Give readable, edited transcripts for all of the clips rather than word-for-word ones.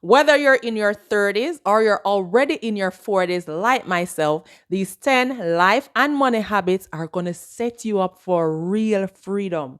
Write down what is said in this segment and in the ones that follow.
Whether you're in your 30s or you're already in your 40s, like myself, these 10 life and money habits are going to set you up for real freedom.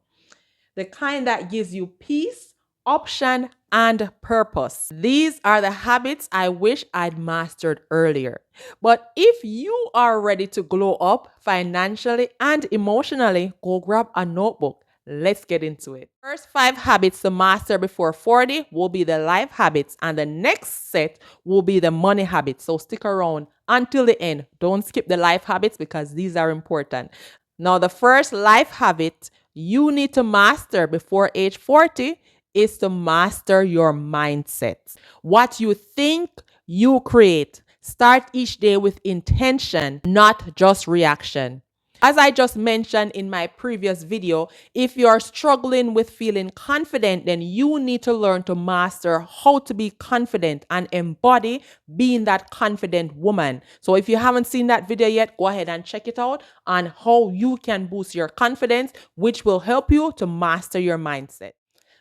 The kind that gives you peace, option, and purpose. These are the habits I wish I'd mastered earlier. But if you are ready to glow up financially and emotionally, go grab a notebook. Let's get into it. First 5 habits to master before 40 will be the life habits, and the next set will be the money habits. So stick around until the end. Don't skip the life habits because these are important. Now, the first life habit you need to master before age 40 is to master your mindset. What you think, you create. Start each day with intention, not just reaction. As I just mentioned in my previous video, if you're struggling with feeling confident, then you need to learn to master how to be confident and embody being that confident woman. So if you haven't seen that video yet, go ahead and check it out on how you can boost your confidence, which will help you to master your mindset.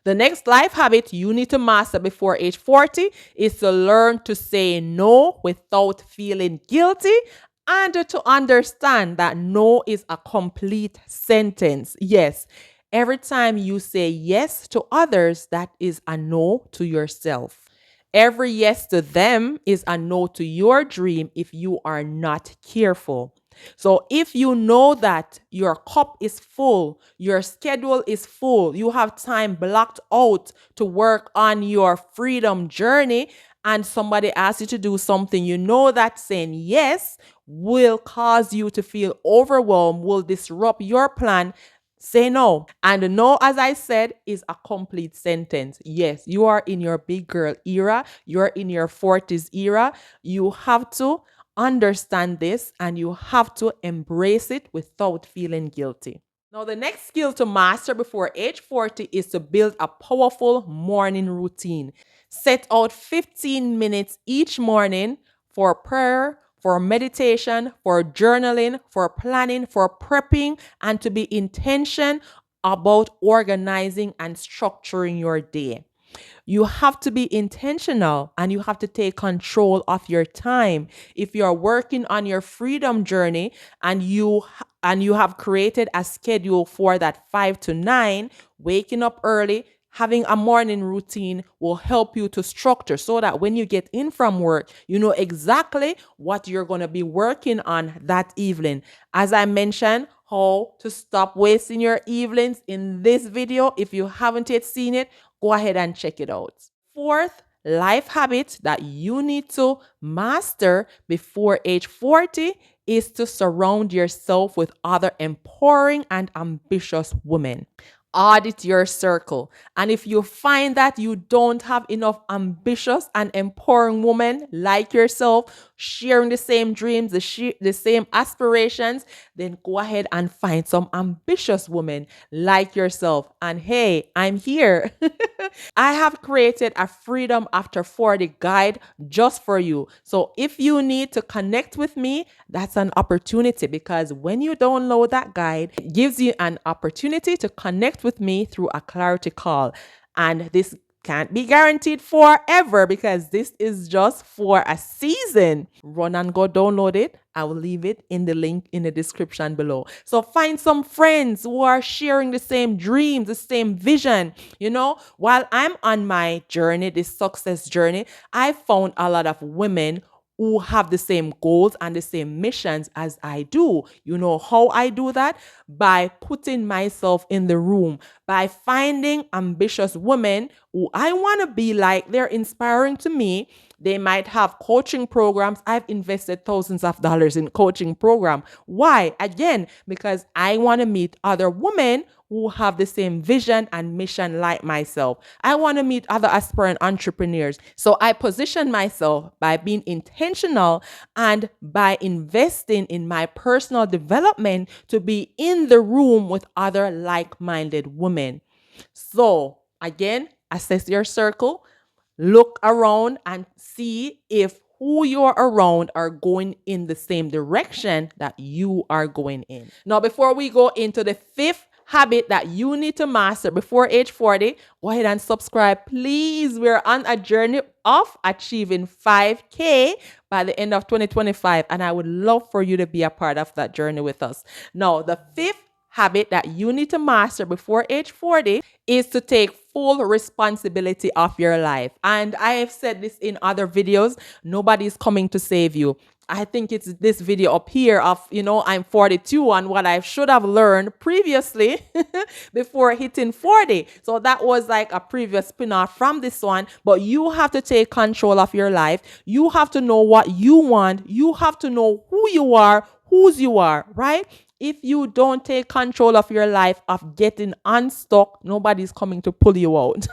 The next life habit you need to master before age 40 is to learn to say no without feeling guilty and to understand that no is a complete sentence. Yes, every time you say yes to others, that is a no to yourself. Every yes to them is a no to your dream if you are not careful. So if you know that your cup is full, your schedule is full, you have time blocked out to work on your freedom journey, and somebody asks you to do something, you know that saying yes will cause you to feel overwhelmed, will disrupt your plan. Say no. And no, as I said, is a complete sentence. Yes, you are in your big girl era. You're in your 40s era. You have to understand this and you have to embrace it without feeling guilty. Now, the next skill to master before age 40 is to build a powerful morning routine. Set out 15 minutes each morning for prayer, for meditation, for journaling, for planning, for prepping, and to be intentional about organizing and structuring your day. You have to be intentional and you have to take control of your time. If you're working on your freedom journey and you have created a schedule for that 5 to 9, waking up early, having a morning routine will help you to structure so that when you get in from work, you know exactly what you're going to be working on that evening. As I mentioned, how to stop wasting your evenings in this video. If you haven't yet seen it, go ahead and check it out. Fourth life habit that you need to master before age 40 is to surround yourself with other empowering and ambitious women. Audit your circle. And if you find that you don't have enough ambitious and empowering women like yourself, sharing the same dreams, the same aspirations, then go ahead and find some ambitious women like yourself. And hey, I'm here. I have created a Freedom After 40 guide just for you. So if you need to connect with me, that's an opportunity because when you download that guide, it gives you an opportunity to connect with me through a clarity call. And this can't be guaranteed forever because this is just for a season. Run and go download it. I will leave it in the link in the description below. So find some friends who are sharing the same dreams, the same vision. You know, while I'm on my journey, this success journey, I found a lot of women who have the same goals and the same missions as I do. You know how I do that? By putting myself in the room, by finding ambitious women who I want to be like. They're inspiring to me. They might have coaching programs. I've invested thousands of dollars in coaching program. Why? Again, because I want to meet other women who have the same vision and mission like myself. I want to meet other aspiring entrepreneurs. So I position myself by being intentional and by investing in my personal development to be in the room with other like-minded women. So again, assess your circle, look around and see if who you're around are going in the same direction that you are going in. Now, before we go into the fifth habit that you need to master before age 40, go ahead and subscribe, please. We're on a journey of achieving 5K by the end of 2025, and I would love for you to be a part of that journey with us. Now, the fifth habit that you need to master before age 40 is to take full responsibility of your life. And I have said this in other videos, nobody's coming to save you. I think it's this video up here of, I'm 42 and what I should have learned previously before hitting 40. So that was like a previous spin-off from this one. But you have to take control of your life. You have to know what you want. You have to know who you are, whose you are, right? If you don't take control of your life, of getting unstuck, nobody's coming to pull you out.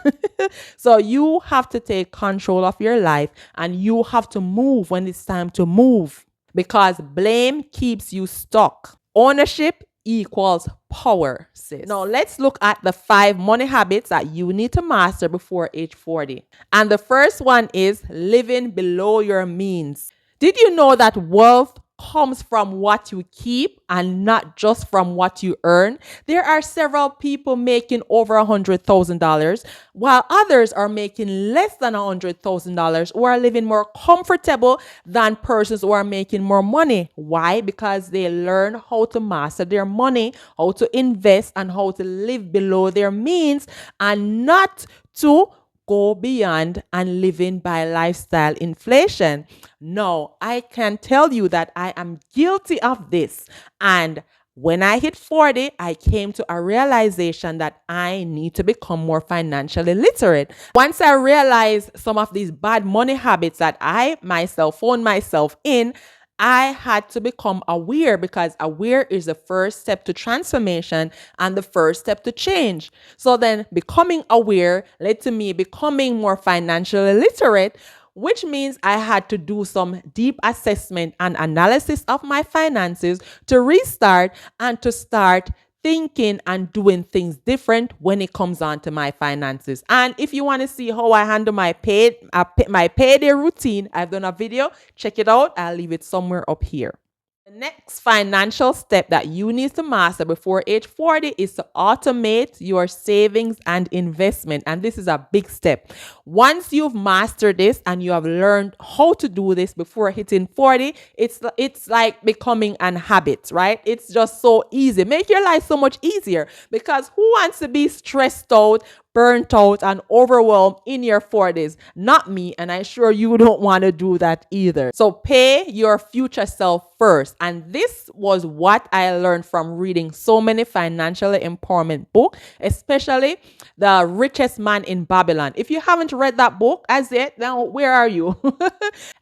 So you have to take control of your life and you have to move when it's time to move, because blame keeps you stuck. Ownership equals power, sis. Now let's look at the 5 money habits that you need to master before age 40. And the first one is living below your means. Did you know that wealth comes from what you keep and not just from what you earn? There are several people making over $100,000 while others are making less than $100,000 who are living more comfortable than persons who are making more money. Why? Because they learn how to master their money, how to invest, and how to live below their means, and not to go beyond and living by lifestyle inflation. No, I can tell you that I am guilty of this. And when I hit 40, I came to a realization that I need to become more financially literate. Once I realized some of these bad money habits that I myself found myself in, I had to become aware, because aware is the first step to transformation and the first step to change. So then becoming aware led to me becoming more financially literate, which means I had to do some deep assessment and analysis of my finances to restart and to start thinking and doing things different when it comes on to my finances. And if you want to see how I handle my payday routine, I've done a video. Check it out. I'll leave it somewhere up here. The next financial step that you need to master before age 40 is to automate your savings and investment. And this is a big step. Once you've mastered this and you have learned how to do this before hitting 40, it's like becoming an habit, right? It's just so easy. Make your life so much easier, because who wants to be stressed out, burnt out, and overwhelmed in your 40s? Not me, and I'm sure you don't want to do that either. So pay your future self first. And this was what I learned from reading so many financial empowerment books, especially The Richest Man in Babylon. If you haven't read that book as yet, now where are you?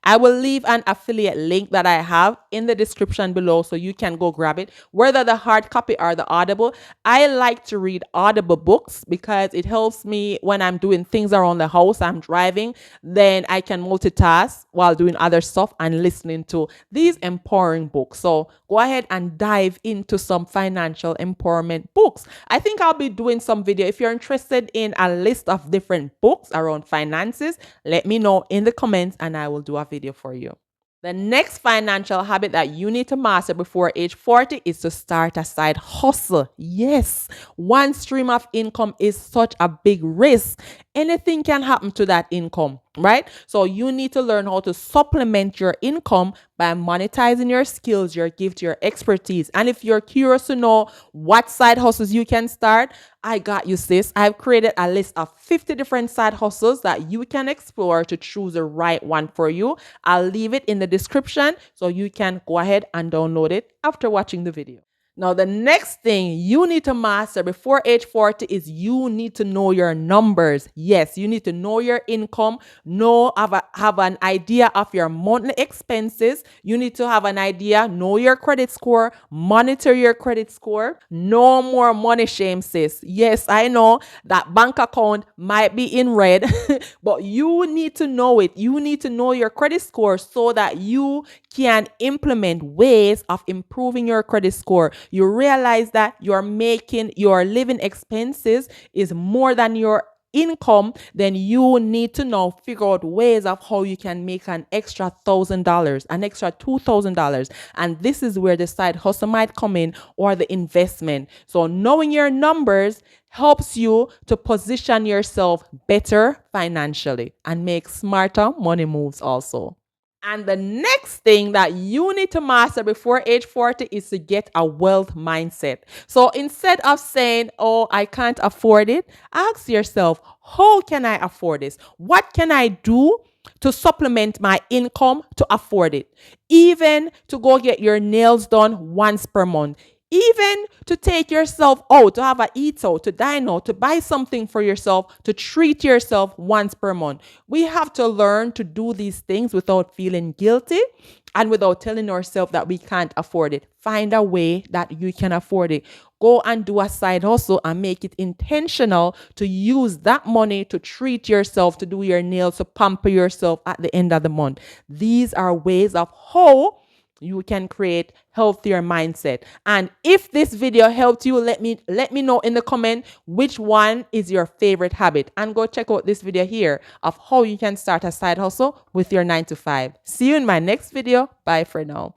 I will leave an affiliate link that I have in the description below so you can go grab it, whether the hard copy or the Audible. I like to read Audible books because it helps me when I'm doing things around the house. I'm driving, then I can multitask while doing other stuff and listening to these empowering books. So go ahead and dive into some financial empowerment books. I think I'll be doing some video. If you're interested in a list of different books around finances, let me know in the comments and I will do a video for you. The next financial habit that you need to master before age 40 is to start a side hustle. Yes, one stream of income is such a big risk. Anything can happen to that income, right? So you need to learn how to supplement your income by monetizing your skills, your gift, your expertise. And if you're curious to know what side hustles you can start, I got you, sis. I've created a list of 50 different side hustles that you can explore to choose the right one for you. I'll leave it in the description so you can go ahead and download it after watching the video. Now, the next thing you need to master before age 40 is you need to know your numbers. Yes, you need to know your income, have an idea of your monthly expenses. You need to have an idea, know your credit score, monitor your credit score. No more money shame, sis. Yes, I know that bank account might be in red, but you need to know it. You need to know your credit score so that you can implement ways of improving your credit score. You realize that your living expenses is more than your income, then you need to now figure out ways of how you can make an extra $1,000, an extra $2,000. And this is where the side hustle might come in, or the investment. So knowing your numbers helps you to position yourself better financially and make smarter money moves also. And the next thing that you need to master before age 40 is to get a wealth mindset. So instead of saying, oh, I can't afford it, ask yourself, how can I afford this? What can I do to supplement my income to afford it? Even to go get your nails done once per month. Even to take yourself out, to have a eat out, to dine out, to buy something for yourself, to treat yourself once per month. We have to learn to do these things without feeling guilty and without telling ourselves that we can't afford it. Find a way that you can afford it. Go and do a side hustle and make it intentional to use that money to treat yourself, to do your nails, to pamper yourself at the end of the month. These are ways of how you can create healthier mindset. And if this video helped you, let me know in the comment which one is your favorite habit, and go check out this video here of how you can start a side hustle with your 9 to 5. See you in my next video. Bye for now.